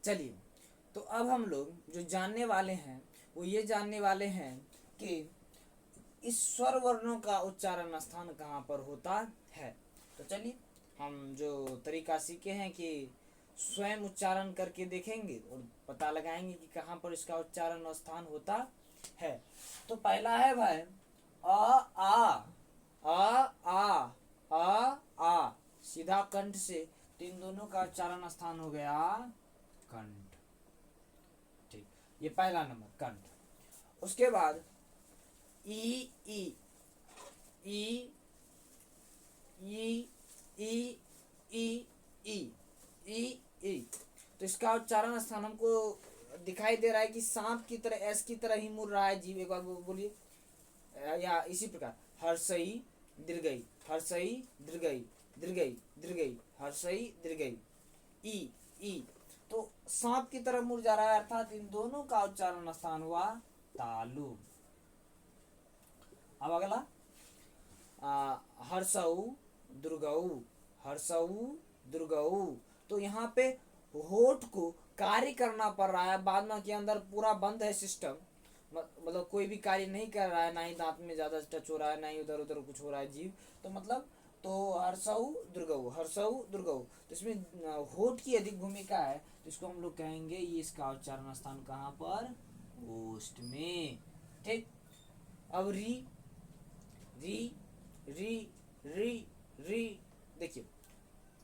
चलिए, तो अब हम लोग जो जानने वाले हैं वो ये जानने वाले हैं कि इस स्वर वर्णों का उच्चारण स्थान कहाँ पर होता है। तो चलिए, हम जो तरीका सीखे हैं कि स्वयं उच्चारण करके देखेंगे और पता लगाएंगे कि कहाँ पर इसका उच्चारण स्थान होता है। तो पहला है भाई आ आ आ आ आ, सीधा कंठ से, तो इन दोनों का उच्चारण स्थान हो गया कंठ। ठीक, ये पहला नंबर कंठ। उसके बाद ई ई ई ई ई ई ई ई ई, तो इसका उच्चारण स्थान हमको दिखाई दे रहा है कि सांप की तरह, एस की तरह ही मुड़ रहा है जीव। एक बार बोलिए, या इसी प्रकार हर्षई दीर्घई, हर्षई दीर्घई, दीर्घई दीर्घई, हर्षई दीर्घई, ई ई, तो सांप की तरह मुड़ जा रहा है, अर्थात इन दोनों का उच्चारण स्थान हुआ तालु। अब अगला हर्षऊ दुर्गऊ, हर्षऊ दुर्गऊ, तो यहाँ पे होठ को कार्य करना पड़ रहा है, बाद में के अंदर पूरा बंद है सिस्टम, मतलब कोई भी कार्य नहीं कर रहा है, ना ही दांत में ज्यादा टच हो रहा है, ना ही उधर उधर कुछ हो रहा है जीव, तो मतलब तो हर्षऊ दुर्गऊ, हर्षऊ दुर्गऊ, तो इसमें होठ की अधिक भूमिका है, तो इसको हम लोग कहेंगे ये इसका उच्चारण स्थान कहाँ पर, ओष्ठ में। ठीक, अब री री री री री, देखिए,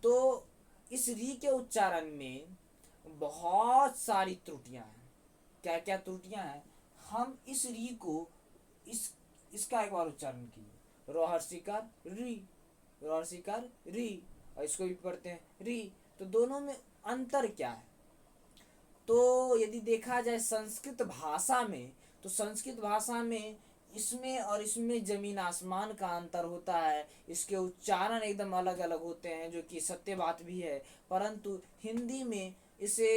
तो इस री के उच्चारण में बहुत सारी त्रुटियां हैं। क्या क्या त्रुटियां हैं, हम इस री को इसका एक बार उच्चारण कीजिए, रोहर्षिकार री, रोहर्षिकार री, और इसको भी पढ़ते हैं री, तो दोनों में अंतर क्या है। तो यदि देखा जाए संस्कृत भाषा में, तो संस्कृत भाषा में इसमें और इसमें जमीन आसमान का अंतर होता है, इसके उच्चारण एकदम अलग अलग होते हैं, जो कि सत्य बात भी है, परंतु हिंदी में इसे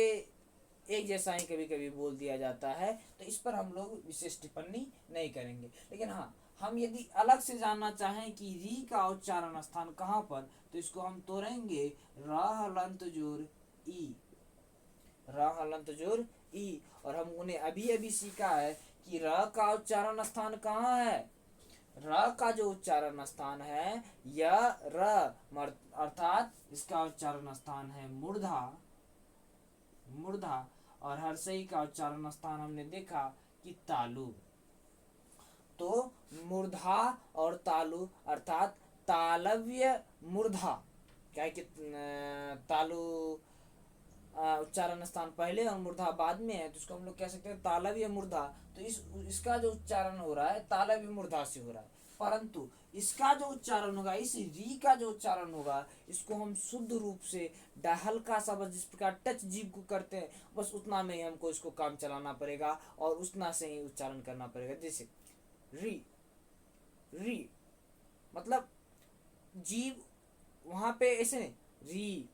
एक जैसा ही कभी कभी बोल दिया जाता है, तो इस पर हम लोग विशेष टिप्पणी नहीं करेंगे। लेकिन हाँ, हम यदि अलग से जानना चाहें कि री का उच्चारण स्थान कहाँ पर, तो इसको हम तोड़ेंगे र हलंत जोर ई, र हलंत जोर ई, और हम उन्हें अभी अभी सीखा है कि र का उच्चारण स्थान कहाँ है। र का जो उच्चारण स्थान है यह र, अर्थात इसका उच्चारण स्थान है मूर्धा, मूर्धा, और हर्षई का उच्चारण स्थान हमने देखा कि तालु। तो मूर्धा और तालु, अर्थात तालव्य मूर्धा, क्या है कि तालु उच्चारण स्थान पहले और मूर्धा बाद में है, तो इसको हम लोग कह सकते हैं तालव्य मूर्धा। तो इसका जो उच्चारण हो रहा है तालव्य मूर्धा से हो रहा है, परंतु इसका जो उच्चारण होगा, इस री का जो उच्चारण होगा, इसको हम शुद्ध रूप से हल्का सा, बस जिस प्रकार टच जीभ को करते हैं, बस उतना में ही हमको इसको काम चलाना पड़ेगा और उतना से ही उच्चारण करना पड़ेगा। जैसे री, री मतलब जीभ वहां पे ऐसे री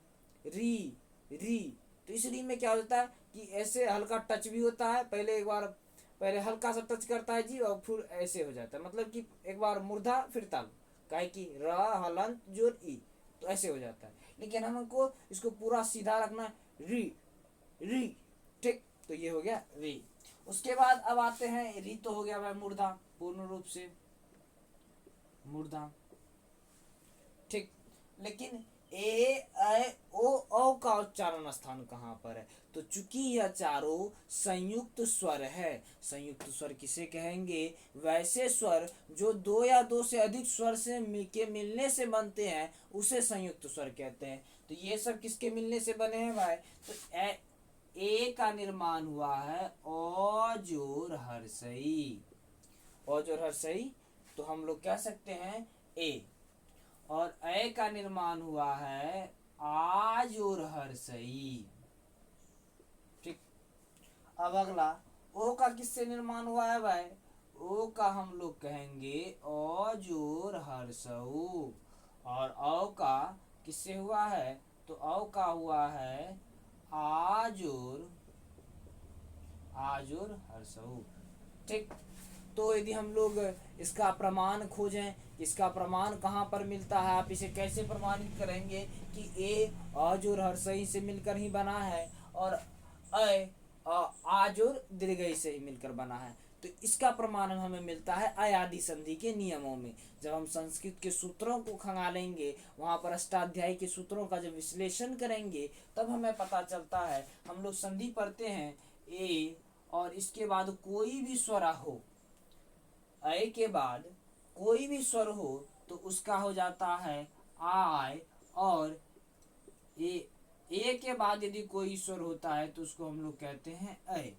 री री, तो इस री में क्या होता है कि ऐसे हल्का टच भी होता है, पहले एक बार पहले हल्का सा टच करता है जी, और फिर ऐसे हो जाता है, मतलब कि एक बार मूर्धा फिर तालु, काहे कि र हलंत जोर ई, तो ऐसे हो जाता है। लेकिन हमको इसको पूरा सीधा रखना है, री री। ठीक, तो ये हो गया री। उसके बाद अब आते हैं, री तो हो गया भाई मूर्धा, पूर्ण रूप से मूर्धा। ठीक, लेकिन ए ऐ ओ का उच्चारण स्थान कहाँ पर है, तो चूंकि यह चारों संयुक्त स्वर है, संयुक्त स्वर किसे कहेंगे, वैसे स्वर जो दो या दो से अधिक स्वर से मिलने से बनते हैं उसे संयुक्त स्वर कहते हैं। तो ये सब किसके मिलने से बने हैं भाई, तो ए का निर्माण हुआ है ओ जोर हर्षई, ओ जोर हर्षई, तो हम लोग कह सकते हैं ए, और ऐ का निर्माण हुआ है आज और हर्षई। ठीक, अब अगला ओ का किससे निर्माण हुआ है भाई, ओ का हम लोग कहेंगे औजोर हर्षऊ, और औ का किससे हुआ है, तो औ का हुआ है आजोर, आजोर हर्षऊ। ठीक, तो यदि हम लोग इसका प्रमाण खोजें, इसका प्रमाण कहाँ पर मिलता है, आप इसे कैसे प्रमाणित करेंगे कि ए अज और हर्षई से मिलकर ही बना है, और अय आज और दीर्घ से ही मिलकर बना है। तो इसका प्रमाण हमें मिलता है अयादि संधि के नियमों में। जब हम संस्कृत के सूत्रों को खंगालेंगे, वहां पर अष्टाध्यायी के सूत्रों का जब विश्लेषण करेंगे, तब हमें पता चलता है। हम लोग संधि पढ़ते हैं ए और इसके बाद कोई भी स्वर हो, अय के बाद कोई भी स्वर हो तो उसका हो जाता है आय, और ए के बाद यदि कोई स्वर होता है तो उसको हम लोग कहते हैं अय।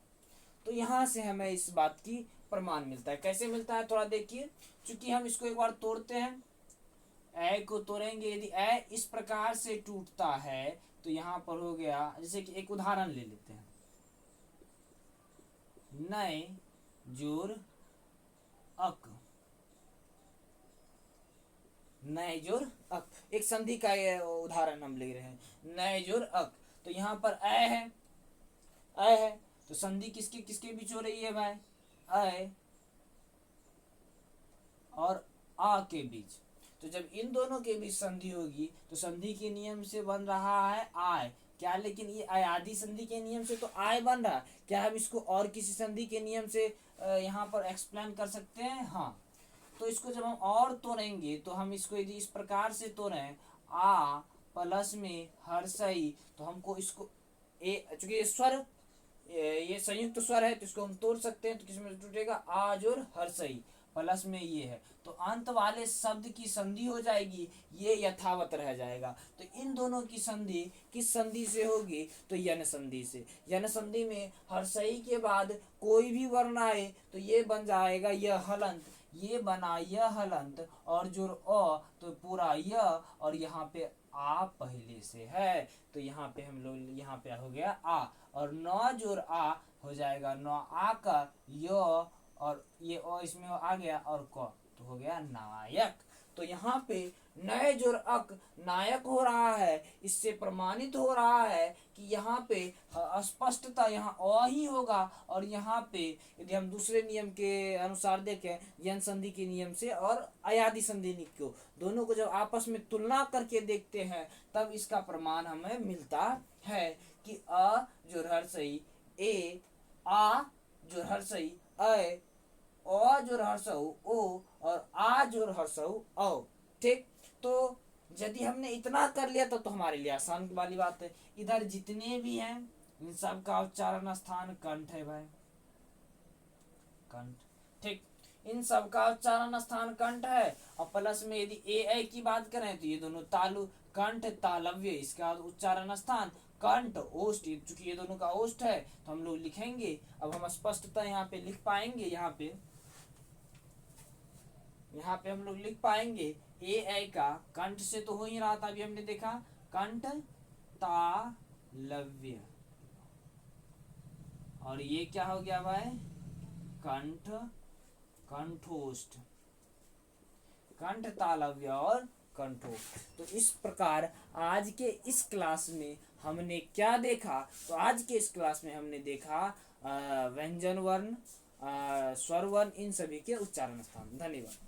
तो यहाँ से हमें इस बात की प्रमाण मिलता है। कैसे मिलता है थोड़ा देखिए, चूंकि हम इसको एक बार तोड़ते हैं, ए को तोड़ेंगे, यदि ए इस प्रकार से टूटता है तो यहाँ पर हो गया, जैसे कि एक उदाहरण ले लेते हैं, नय जोर अक, नय जोर अक, एक संधि का ये उदाहरण हम ले रहे हैं, नय जोर अक। तो यहाँ पर अ है, तो संधि किसके किसके बीच हो रही है भाई, अय और आ के बीच। तो जब इन दोनों के बीच संधि होगी तो संधि के नियम से बन रहा है आय, क्या, लेकिन ये अयादि संधि के नियम से तो आय बन रहा है। क्या हम इसको और किसी संधि के नियम से यहाँ पर एक्सप्लेन कर सकते हैं? हाँ। तो इसको जब हम और तोड़ेंगे तो हम इसको यदि इस प्रकार से तोड़ें, आ प्लस में हर्षई, तो हमको इसको चूंकि ये स्वर, ये संयुक्त स्वर है तो इसको हम तोड़ सकते हैं। तो किसमें टूटेगा, आज और हर्षई, प्लस में ये है तो अंत वाले शब्द की संधि हो जाएगी, ये यथावत रह जाएगा। तो इन दोनों की संधि किस संधि से होगी, तो यन संधि से। यन संधि में हर्षई के बाद कोई भी वर्ण आए तो ये बन जाएगा यह हलंत, ये बना यह हलंत, और जो अ तो पूरा यह, और यहाँ पे आ पहले से है तो यहाँ पे हम लोग, यहाँ पे हो गया आ, और नौ जोर आ हो जाएगा नौ आ का य, और ये ओ इसमें आ गया और क, तो हो गया नायक। तो यहाँ पे नए जोर अक नायक हो रहा है। इससे प्रमाणित हो रहा है कि यहाँ पे स्पष्टता यहाँ अ ही होगा, और यहाँ पे यदि हम दूसरे नियम के अनुसार देखें, यन संधि के नियम से और अयादि संधि को, दोनों को जब आपस में तुलना करके देखते हैं तब इसका प्रमाण हमें मिलता है कि अ जोर हर्षई ए, आ जोर हर्षई अय, अ जोर हर्षऊ ओ, और आ जोर हर्षऊ औ। ठीक, तो यदि हमने इतना कर लिया तो हमारे लिए आसान वाली बात है। इधर जितने भी हैं इन सब का उच्चारण स्थान कंठ है भाई, कंठ। ठीक, इन सब का उच्चारण स्थान कंठ है, और प्लस में यदि ए की बात करें तो ये दोनों तालु, कंठ तालव्य, इसका उच्चारण स्थान कंठ ओष्ठ। चूंकि ये दोनों का ओष्ठ है तो हम लोग लिखेंगे। अब हम स्पष्टता यहाँ पे लिख पाएंगे, यहाँ पे हम लोग लिख पाएंगे ए का कंठ से तो हो ही रहा था, अभी हमने देखा कंठ तालव्य, और ये क्या हो गया भाई, कंठ कंठोष्ठ, कंठ तालव्य और कंठोष्ठ। तो इस प्रकार आज के इस क्लास में हमने क्या देखा, तो आज के इस क्लास में हमने देखा व्यंजन वर्ण, स्वर वर्ण, इन सभी के उच्चारण स्थान। धन्यवाद।